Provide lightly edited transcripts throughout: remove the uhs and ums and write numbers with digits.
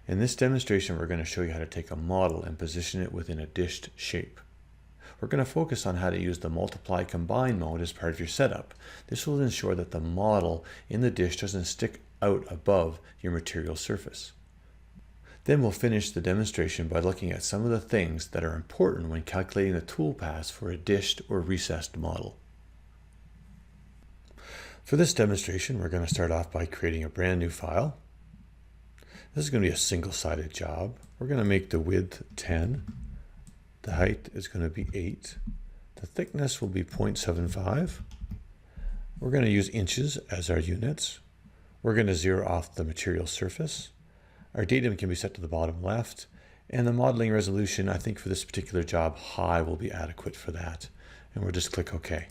In this demonstration, we're going to show you how to take a model and position it within a dished shape. We're going to focus on how to use the multiply combine mode as part of your setup. This will ensure that the model in the dish doesn't stick out above your material surface. Then we'll finish the demonstration by looking at some of the things that are important when calculating the toolpaths for a dished or recessed model. For this demonstration, we're going to start off by creating a brand new file. This is going to be a single-sided job. We're going to make the width 10. The height is going to be 8. The thickness will be 0.75. We're going to use inches as our units. We're going to zero off the material surface. Our datum can be set to the bottom left. And the modeling resolution, I think for this particular job, high will be adequate for that. And we'll just click OK.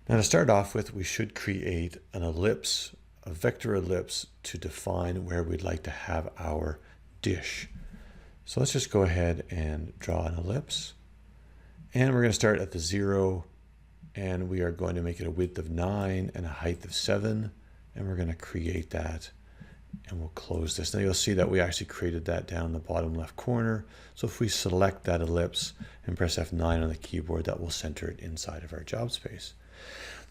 Now to start off with, we should create an ellipse, a vector ellipse, to define where we'd like to have our dish. So let's just go ahead and draw an ellipse. And we're going to start at the 0, and we are going to make it a width of 9 and a height of 7. And we're going to create that, and we'll close this. Now you'll see that we actually created that down in the bottom left corner. So if we select that ellipse and press F9 on the keyboard, that will center it inside of our job space.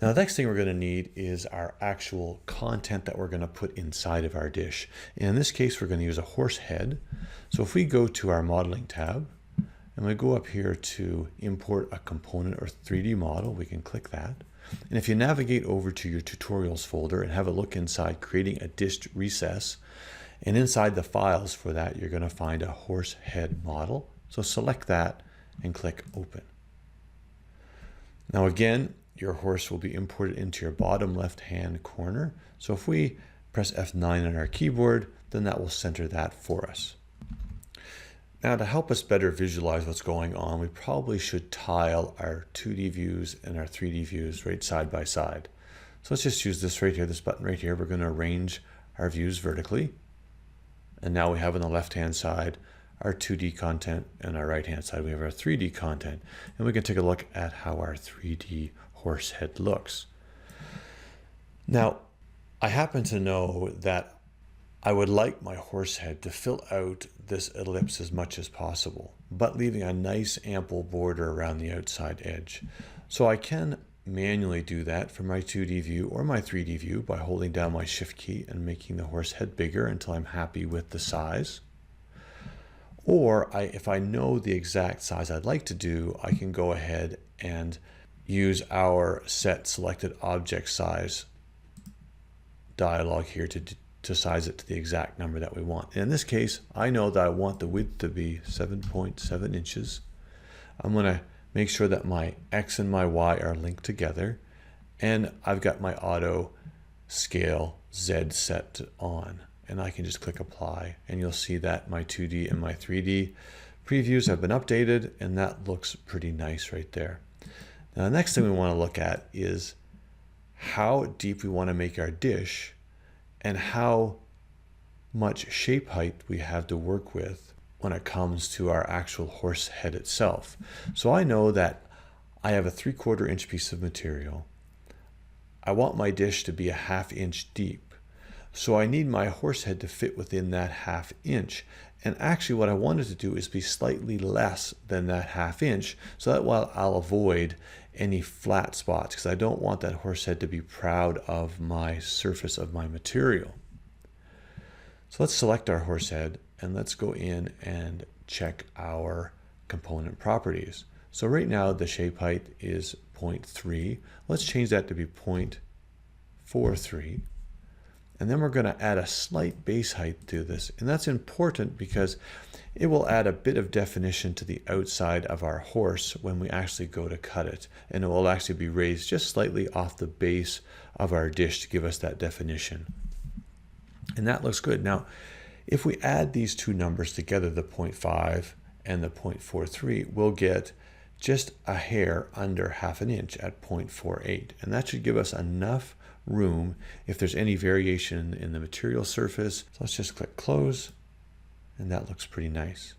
Now the next thing we're going to need is our actual content that we're going to put inside of our dish. In this case, we're going to use a horse head. So if we go to our modeling tab and we go up here to import a component or 3D model, we can click that. And if you navigate over to your tutorials folder and have a look inside creating a dished recess, and inside the files for that, you're going to find a horse head model. So select that and click open. Now again, your horse will be imported into your bottom left hand corner. So if we press F9 on our keyboard, then that will center that for us. Now to help us better visualize what's going on, we probably should tile our 2D views and our 3D views right side by side. So let's just use this right here, this button right here. We're going to arrange our views vertically. And now we have on the left hand side our 2D content, and our right hand side we have our 3D content. And we can take a look at how our 3D horse head looks. Now, I happen to know that I would like my horse head to fill out this ellipse as much as possible, but leaving a nice ample border around the outside edge. So I can manually do that for my 2D view or my 3D view by holding down my shift key and making the horse head bigger until I'm happy with the size. Or if I know the exact size I'd like to do, I can go ahead and use our set selected object size dialog here to size it to the exact number that we want. And in this case, I know that I want the width to be 7.7 inches. I'm going to make sure that my X and my Y are linked together. And I've got my auto scale Z set on. And I can just click apply, and you'll see that my 2D and my 3D previews have been updated, and that looks pretty nice right there. Now the next thing we want to look at is how deep we want to make our dish and how much shape height we have to work with when it comes to our actual horse head itself. So I know that I have a 3/4 inch piece of material. I want my dish to be a 1/2 inch deep. So I need my horse head to fit within that 1/2 inch. And actually what I wanted to do is be slightly less than that 1/2 inch, so that while I'll avoid any flat spots, because I don't want that horse head to be proud of my surface of my material. So let's select our horse head and let's go in and check our component properties. So right now the shape height is 0.3. Let's change that to be 0.43. And then we're going to add a slight base height to this. And that's important because it will add a bit of definition to the outside of our horse when we actually go to cut it. And it will actually be raised just slightly off the base of our dish to give us that definition. And that looks good. Now, if we add these two numbers together, the 0.5 and the 0.43, we'll get just a hair under 1/2 inch at 0.48. And that should give us enough room if there's any variation in the material surface. So let's just click close, and that looks pretty nice.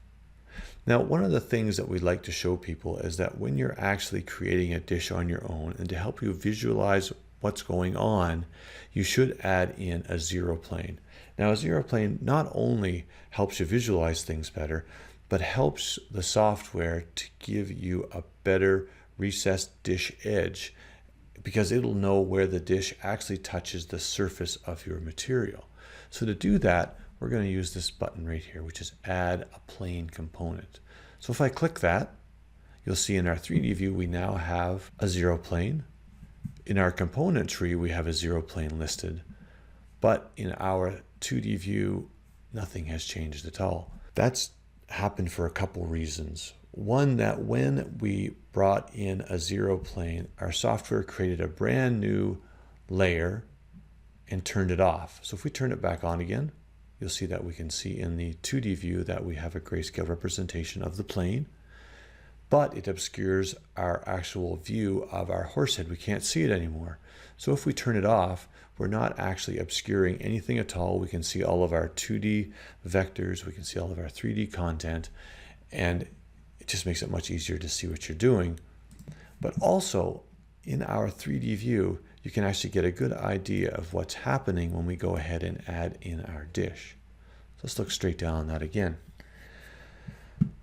Now, one of the things that we like to show people is that when you're actually creating a dish on your own, and to help you visualize what's going on, you should add in a zero plane. Now, a zero plane not only helps you visualize things better, but helps the software to give you a better recessed dish edge, because it'll know where the dish actually touches the surface of your material. So to do that, we're going to use this button right here, which is Add a Plane Component. So if I click that, you'll see in our 3D view, we now have a zero plane. In our component tree, we have a zero plane listed. But in our 2D view, nothing has changed at all. That's happened for a couple reasons. One, that when we brought in a zero plane, our software created a brand new layer and turned it off. So if we turn it back on again, you'll see that we can see in the 2D view that we have a grayscale representation of the plane, but it obscures our actual view of our horse head. We can't see it anymore. So if we turn it off, we're not actually obscuring anything at all. We can see all of our 2D vectors, we can see all of our 3D content, and it just makes it much easier to see what you're doing. But also in our 3D view, you can actually get a good idea of what's happening when we go ahead and add in our dish. So let's look straight down on that again.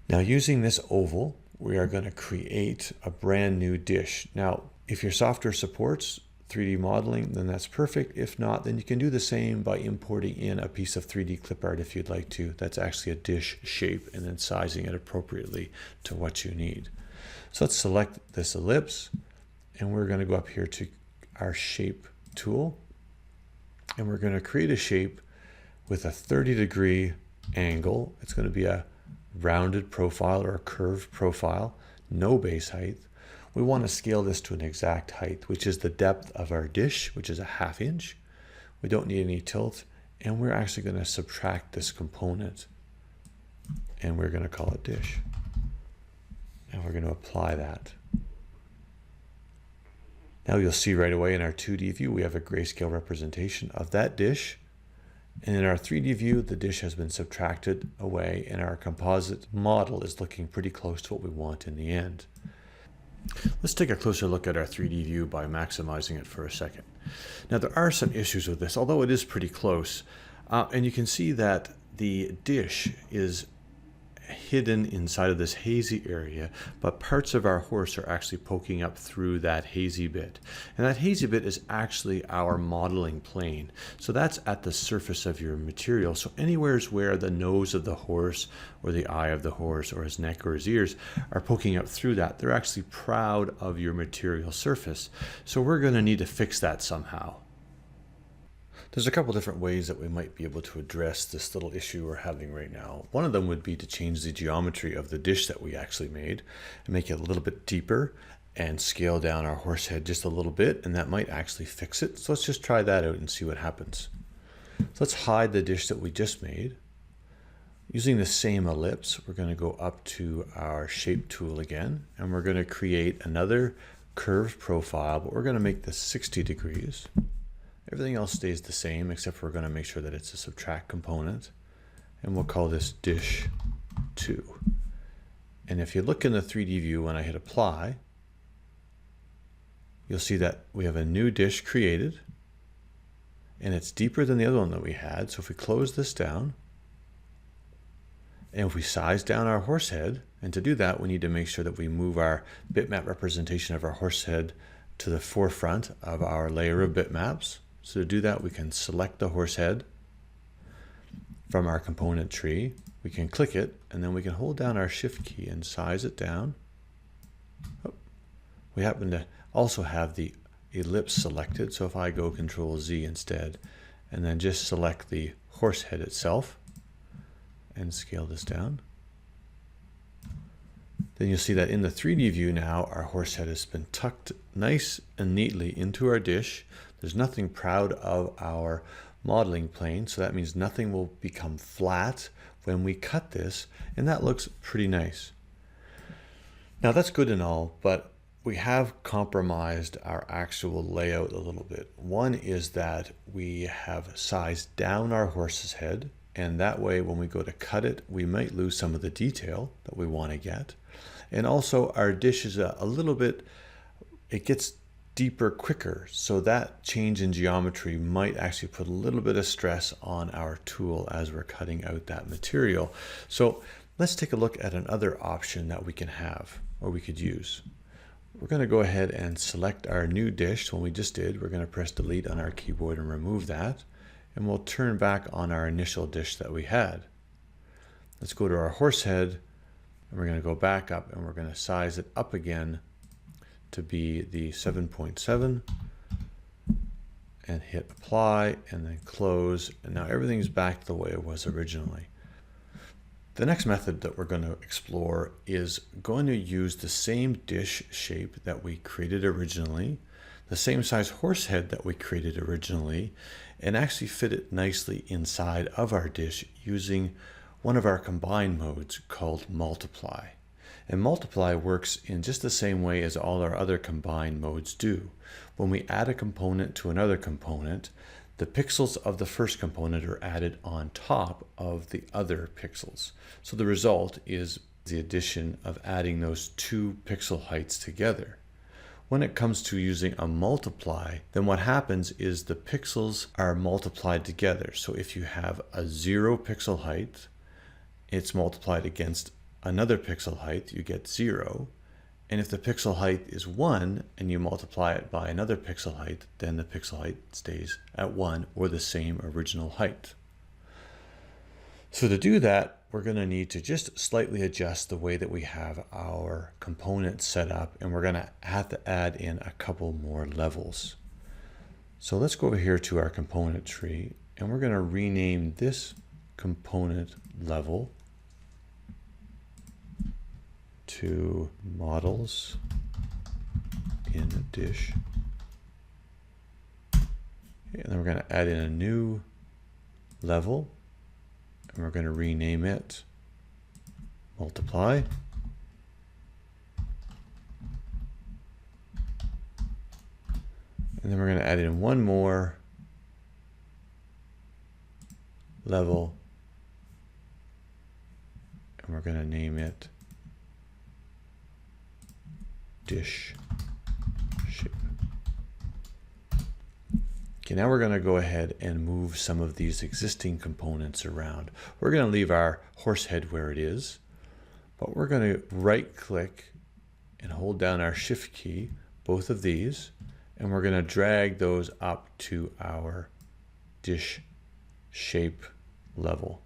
Now, using this oval, we are going to create a brand new dish. Now, if your software supports 3D modeling, then that's perfect. If not, then you can do the same by importing in a piece of 3D clip art if you'd like to. That's actually a dish shape, and then sizing it appropriately to what you need. So let's select this ellipse, and we're going to go up here to our shape tool, and we're going to create a shape with a 30-degree angle. It's going to be a rounded profile or a curved profile, no base height. We want to scale this to an exact height, which is the depth of our dish, which is a 1/2 inch. We don't need any tilt, and we're actually going to subtract this component, and we're going to call it dish. And we're going to apply that. Now you'll see right away in our 2D view, we have a grayscale representation of that dish. And in our 3D view, the dish has been subtracted away, and our composite model is looking pretty close to what we want in the end. Let's take a closer look at our 3D view by maximizing it for a second. Now, there are some issues with this, although it is pretty close. And you can see that the dish is hidden inside of this hazy area, but parts of our horse are actually poking up through that hazy bit. And that hazy bit is actually our modeling plane. So that's at the surface of your material. So anywheres where the nose of the horse or the eye of the horse or his neck or his ears are poking up through that, they're actually proud of your material surface. So we're going to need to fix that somehow. There's a couple different ways that we might be able to address this little issue we're having right now. One of them would be to change the geometry of the dish that we actually made and make it a little bit deeper and scale down our horse head just a little bit, and that might actually fix it. So let's just try that out and see what happens. So let's hide the dish that we just made. Using the same ellipse, we're going to go up to our shape tool again, and we're going to create another curved profile, but we're going to make this 60 degrees. Everything else stays the same, except we're going to make sure that it's a subtract component. And we'll call this dish 2. And if you look in the 3D view, when I hit apply, you'll see that we have a new dish created. And it's deeper than the other one that we had. So if we close this down, and if we size down our horse head, and to do that, we need to make sure that we move our bitmap representation of our horse head to the forefront of our layer of bitmaps. So to do that, we can select the horse head from our component tree. We can click it, and then we can hold down our shift key and size it down. Oh. We happen to also have the ellipse selected. So if I go Control Z instead, and then just select the horse head itself and scale this down, then you'll see that in the 3D view now, our horse head has been tucked nice and neatly into our dish. There's nothing proud of our modeling plane, so that means nothing will become flat when we cut this, and that looks pretty nice. Now that's good and all, but we have compromised our actual layout a little bit. One is that we have sized down our horse's head, and that way when we go to cut it, we might lose some of the detail that we want to get. And also our dish is a little bit, it gets deeper quicker. So that change in geometry might actually put a little bit of stress on our tool as we're cutting out that material. So let's take a look at another option that we can have, or we could use. We're going to go ahead and select our new dish. When we just did, we're going to press delete on our keyboard and remove that. And we'll turn back on our initial dish that we had. Let's go to our horse head, and we're going to go back up, and we're going to size it up again to be the 7.7 and hit apply and then close. And now everything's back the way it was originally. The next method that we're going to explore is going to use the same dish shape that we created originally, the same size horse head that we created originally, and actually fit it nicely inside of our dish using one of our combine modes called multiply. And multiply works in just the same way as all our other combine modes do. When we add a component to another component, the pixels of the first component are added on top of the other pixels. So the result is the addition of adding those two pixel heights together. When it comes to using a multiply, then what happens is the pixels are multiplied together. So if you have a 0 pixel height, it's multiplied against another pixel height, you get 0. And if the pixel height is 1 and you multiply it by another pixel height, then the pixel height stays at 1 or the same original height. So to do that, we're going to need to just slightly adjust the way that we have our components set up, and we're going to have to add in a couple more levels. So let's go over here to our component tree, and we're going to rename this component level to models in dish. And then we're going to add in a new level, and we're going to rename it multiply. And then we're going to add in one more level, and we're going to name it dish shape. Okay, now we're going to go ahead and move some of these existing components around. We're going to leave our horse head where it is, but we're going to right click and hold down our shift key, both of these, and we're going to drag those up to our dish shape level.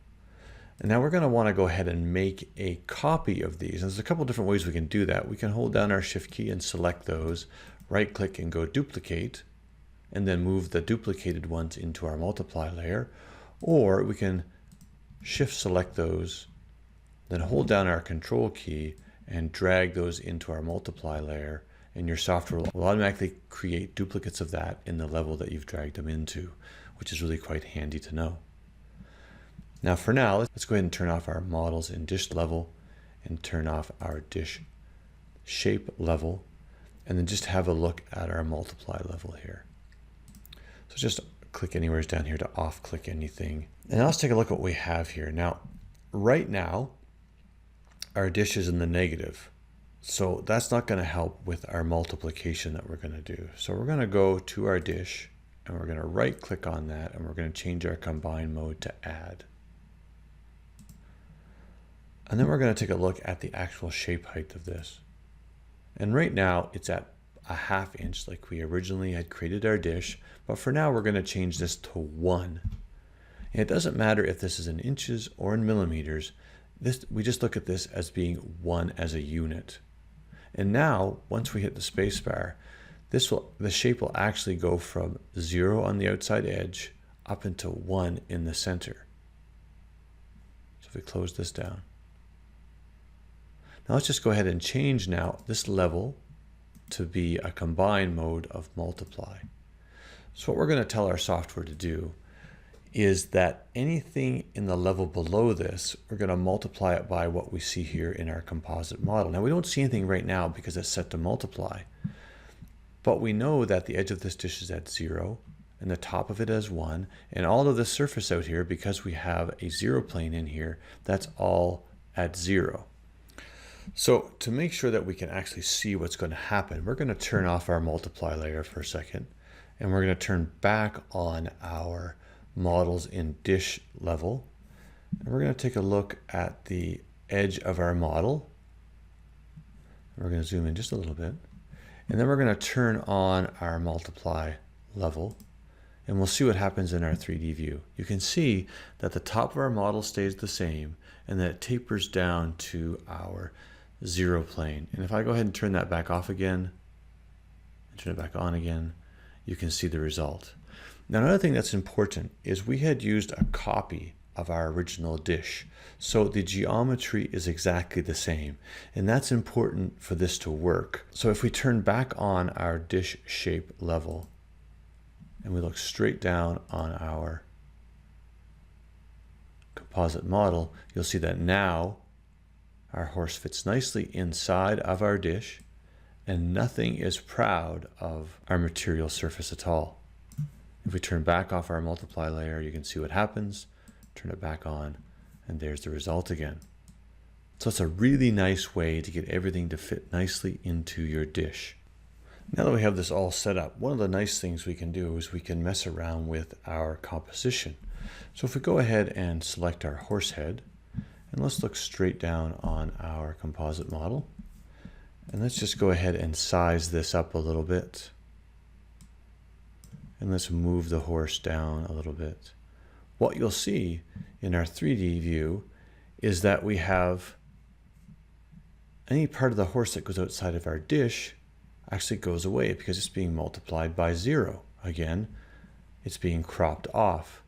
And now we're going to want to go ahead and make a copy of these. And there's a couple different ways we can do that. We can hold down our shift key and select those, right click and go duplicate, and then move the duplicated ones into our multiply layer. Or we can shift select those, then hold down our control key and drag those into our multiply layer. And your software will automatically create duplicates of that in the level that you've dragged them into, which is really quite handy to know. Now for now, let's go ahead and turn off our models in dish level and turn off our dish shape level, and then just have a look at our multiply level here. So just click anywhere down here to off click anything. And now let's take a look at what we have here. Now, right now, our dish is in the negative. So that's not going to help with our multiplication that we're going to do. So we're going to go to our dish and we're going to right click on that, and we're going to change our combine mode to add. And then we're going to take a look at the actual shape height of this. And right now it's at a 1/2 inch like we originally had created our dish, but for now we're going to change this to 1. And it doesn't matter if this is in inches or in millimeters. We just look at this as being 1 as a unit. And now once we hit the space bar, the shape will actually go from 0 on the outside edge up into 1 in the center. So if we close this down. Now let's just go ahead and change now this level to be a combine mode of multiply. So what we're going to tell our software to do is that anything in the level below this, we're going to multiply it by what we see here in our composite model. Now we don't see anything right now because it's set to multiply, but we know that the edge of this dish is at 0 and the top of it is 1, and all of the surface out here, because we have a 0 plane in here, that's all at 0. So to make sure that we can actually see what's going to happen, we're going to turn off our multiply layer for a second, and we're going to turn back on our models in dish level. And we're going to take a look at the edge of our model. We're going to zoom in just a little bit. And then we're going to turn on our multiply level, and we'll see what happens in our 3D view. You can see that the top of our model stays the same and that it tapers down to our 0 plane. And if I go ahead and turn that back off again, and turn it back on again, you can see the result. Now, another thing that's important is we had used a copy of our original dish. So the geometry is exactly the same, and that's important for this to work. So if we turn back on our dish shape level and we look straight down on our composite model, you'll see that now our horse fits nicely inside of our dish and nothing is proud of our material surface at all. If we turn back off our multiply layer, you can see what happens. Turn it back on, and there's the result again. So it's a really nice way to get everything to fit nicely into your dish. Now that we have this all set up, one of the nice things we can do is we can mess around with our composition. So if we go ahead and select our horse head, and let's look straight down on our composite model, and let's just go ahead and size this up a little bit. And let's move the horse down a little bit. What you'll see in our 3D view is that we have any part of the horse that goes outside of our dish actually goes away because it's being multiplied by 0. Again, it's being cropped off.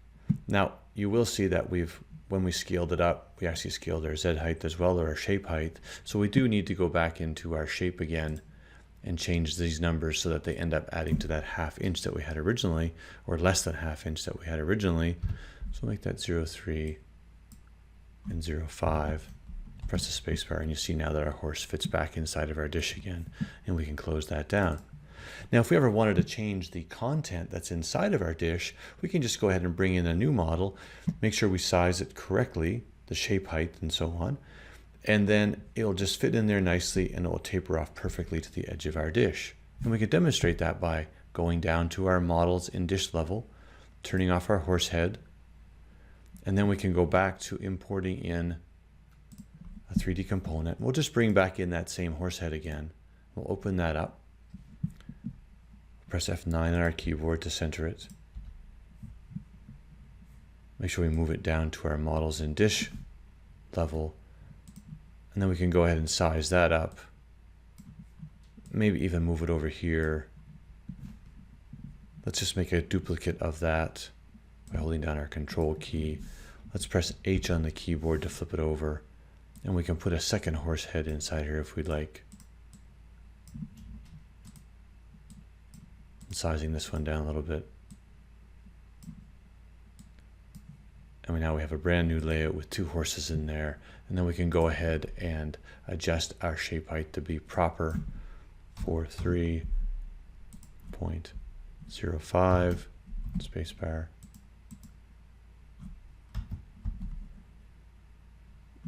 Now, you will see that when we scaled it up, we actually scaled our Z height as well, or our shape height. So we do need to go back into our shape again and change these numbers so that they end up adding to that ½ inch that we had originally, or less than ½ inch that we had originally. So make that 0.3 and 0.5. Press the space bar and you see now that our horse fits back inside of our dish again, and we can close that down. Now, if we ever wanted to change the content that's inside of our dish, we can just go ahead and bring in a new model, make sure we size it correctly, the shape height and so on, and then it'll just fit in there nicely and it will taper off perfectly to the edge of our dish. And we can demonstrate that by going down to our models in dish level, turning off our horse head, and then we can go back to importing in a 3D component. We'll just bring back in that same horse head again. We'll open that up. Press F9 on our keyboard to center it. Make sure we move it down to our models in dish level. And then we can go ahead and size that up. Maybe even move it over here. Let's just make a duplicate of that by holding down our control key. Let's press H on the keyboard to flip it over. And we can put a second horse head inside here if we'd like. And sizing this one down a little bit. And now we have a brand new layout with 2 horses in there. And then we can go ahead and adjust our shape height to be proper for 3.05 spacebar.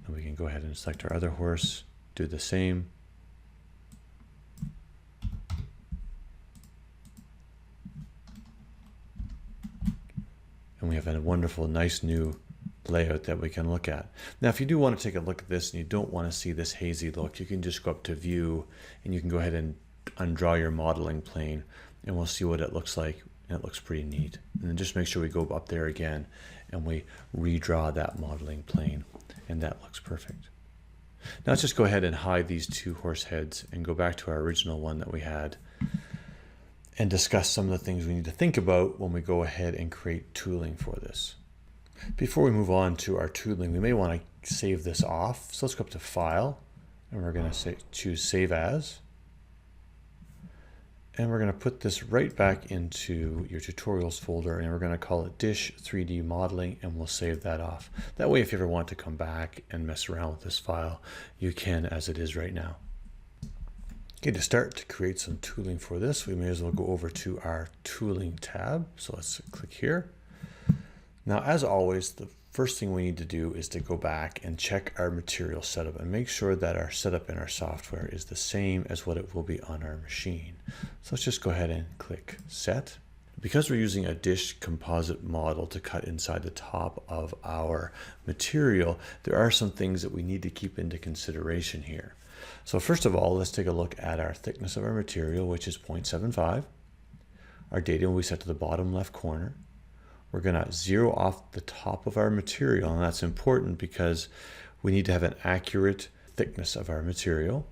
And we can go ahead and select our other horse, do the same. And we have a wonderful, nice new layout that we can look at. Now, if you do want to take a look at this and you don't want to see this hazy look, you can just go up to View and you can go ahead and undraw your modeling plane and we'll see what it looks like. And it looks pretty neat. And then just make sure we go up there again and we redraw that modeling plane. And that looks perfect. Now let's just go ahead and hide these 2 horse heads and go back to our original one that we had and discuss some of the things we need to think about when we go ahead and create tooling for this. Before we move on to our tooling, we may want to save this off. So let's go up to File, and we're going to choose Save As. And we're going to put this right back into your tutorials folder, and we're going to call it Dish 3D Modeling, and we'll save that off. That way, if you ever want to come back and mess around with this file, you can as it is right now. Okay, to start to create some tooling for this, we may as well go over to our Tooling tab. So let's click here. Now, as always, the first thing we need to do is to go back and check our material setup and make sure that our setup in our software is the same as what it will be on our machine. So let's just go ahead and click Set. Because we're using a dish composite model to cut inside the top of our material, there are some things that we need to keep into consideration here. So first of all, let's take a look at our thickness of our material, which is 0.75. Our datum will be set to the bottom left corner. We're going to zero off the top of our material, and that's important because we need to have an accurate thickness of our material.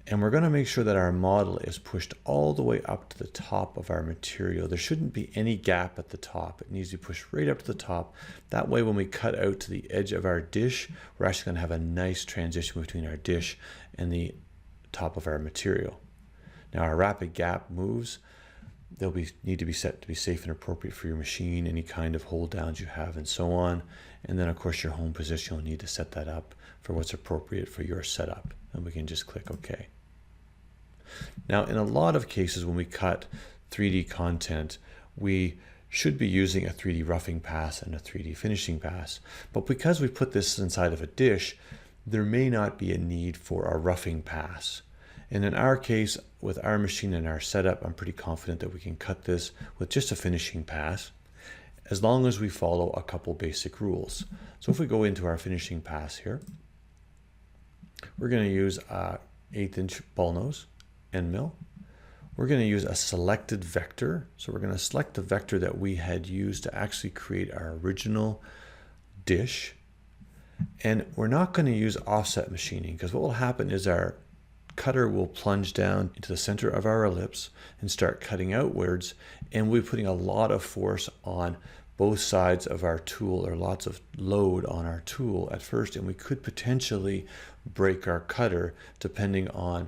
And we're going to make sure that our model is pushed all the way up to the top of our material. There shouldn't be any gap at the top. It needs to be pushed right up to the top. That way, when we cut out to the edge of our dish, we're actually going to have a nice transition between our dish and the top of our material. Now, our rapid gap moves, they'll need to be set to be safe and appropriate for your machine, any kind of hold downs you have, and so on. And then, of course, your home position, you'll need to set that up for what's appropriate for your setup. And we can just click OK. Now, in a lot of cases, when we cut 3D content, we should be using a 3D roughing pass and a 3D finishing pass. But because we put this inside of a dish, there may not be a need for a roughing pass. And in our case, with our machine and our setup, I'm pretty confident that we can cut this with just a finishing pass, as long as we follow a couple basic rules. So if we go into our finishing pass here, we're going to use a 1/8 inch ball nose end mill. We're going to use a selected vector. So we're going to select the vector that we had used to actually create our original dish. And we're not going to use offset machining, because what will happen is our cutter will plunge down into the center of our ellipse and start cutting outwards, and we're putting a lot of force on both sides of our tool, or lots of load on our tool at first, and we could potentially break our cutter depending on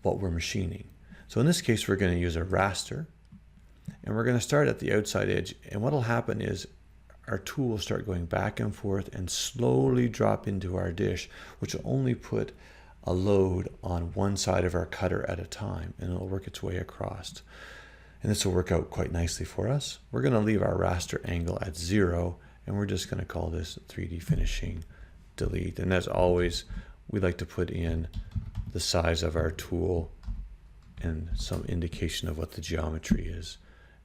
what we're machining. So in this case, we're going to use a raster, and we're going to start at the outside edge, and what will happen is our tool will start going back and forth and slowly drop into our dish, which will only put a load on one side of our cutter at a time, and it'll work its way across. And this will work out quite nicely for us. We're going to leave our raster angle at 0, and we're just going to call this 3D finishing delete. And as always, we like to put in the size of our tool and some indication of what the geometry is,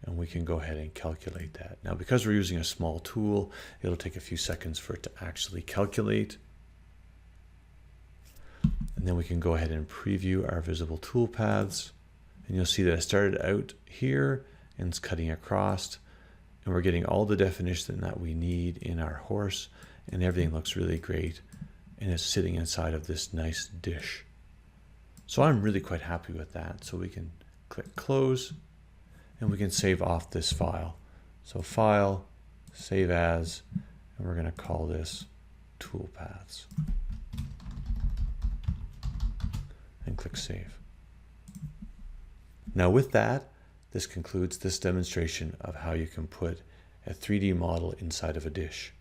and we can go ahead and calculate that. Now, because we're using a small tool, it'll take a few seconds for it to actually calculate. And then we can go ahead and preview our visible toolpaths. And you'll see that I started out here and it's cutting across, and we're getting all the definition that we need in our horse, and everything looks really great, and it's sitting inside of this nice dish. So I'm really quite happy with that. So we can click close, and we can save off this file. So File, Save As, and we're going to call this Toolpaths. And click Save. Now with that, this concludes this demonstration of how you can put a 3D model inside of a dish.